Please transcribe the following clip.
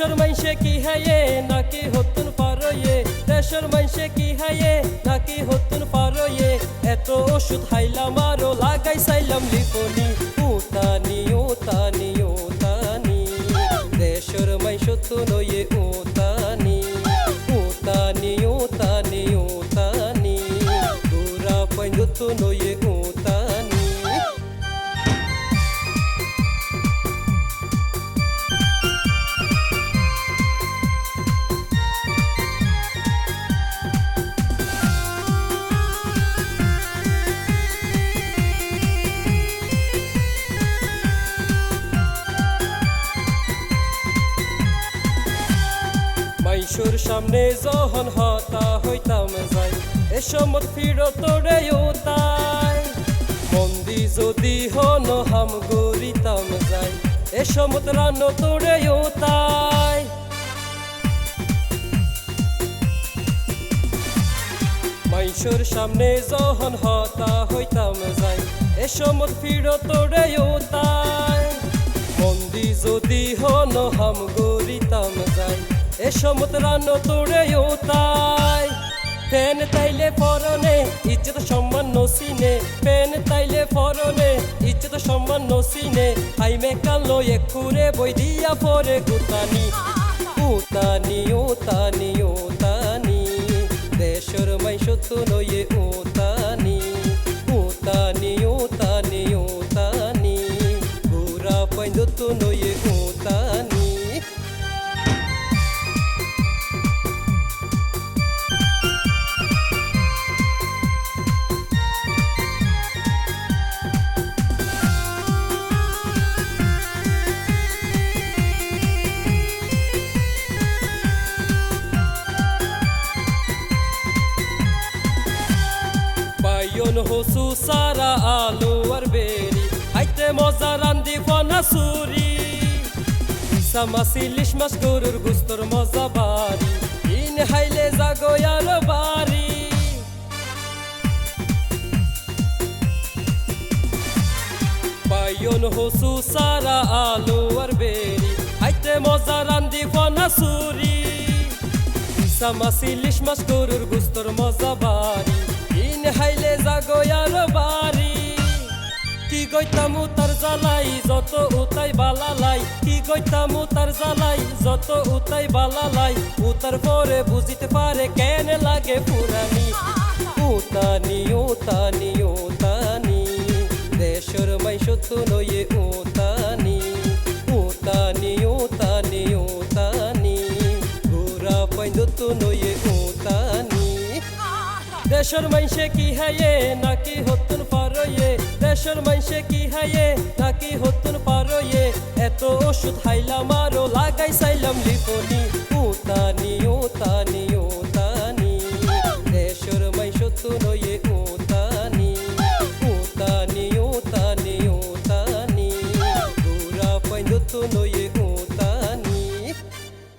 দেশের মাইনষে কি হাইয়ে নাকি হতুন পারয়ে, দেশের মাইনষে কি হাইয়ে নাকি হতুন পারয়ে, এত ওষুধ হাইলাম আরো লাগাই চাইলাম লিপনি। উতানি উতানি উতানি দেশের মাইনষ তো নয়ে উতানি, উতানি উতানি উতানি পুরা পাইন তো নয়ে উতানি। মাইশুর সামনে যখন হতা হইতাম যাই, এসমত ফিরো তোরে উতাই, মন্দি যদি হন হাম গরিতাম যাই, এসমত রান তোরে উতাই। মাইশুর সামনে যখন হতা হইতাম যাই, এসমত ফিরো তোরে উতাই, মন্দি যদি হন হাম গরিতাম যাই, এসমত রান তোরে উতাই। ফেন তাইলে পরনে ইজ্জত সম্মান নসিনে, ফেন তাইলে পরনে ইজ্জত সম্মান নসিনে, হাইমে কালো একুরে বই দিয়া পরে গুতানি। উতানি উতানি উতানি দেশের মাইশ তো নয়ে উতানি, উতানি উতানি উতানি পুরা পাইন তো নয়ে উতানি। বাইয়ন হসু সারা আলু আর বেরি, হাইতে মজা রান্দি ফনা সুরি, ইসা মাসি লিশ মাস গরুর গুস্তর মজা বাড়ি, ইন হাইলে জাগো আর বাড়ি। বাইয়ন হসু সারা আলু আর বেরি, হাইতে মজা রান্দি ফনা সুরি, ইসা মাসি লিশ মাস গরুর গুস্তর মজা বাড়ি, ইন হাইলে জাগো আর বাড়ি। কি গইতামু তার জ্বালাই যত উতাই বালালাই, কি গইতামু তার জ্বালাই যত উতাই বালালাই, উতার পরে বুঝিতে পারে কেন লাগে পুরানি। উতানি উতানি উতানি দেশের মাইশ তো নয়ে উতানি, উতানি উতানি উতানি পুরা পাইন তো নয়ে উতানি। দেশের মাইনষে কি হাইয়ে নাকি হতুন পারয়ে, দেশের মাইনষে কি হাইয়ে নাকি হতুন পারয়ে, এত ওষুধ হাইলাম আরো লাগাই চাইলাম লিপ।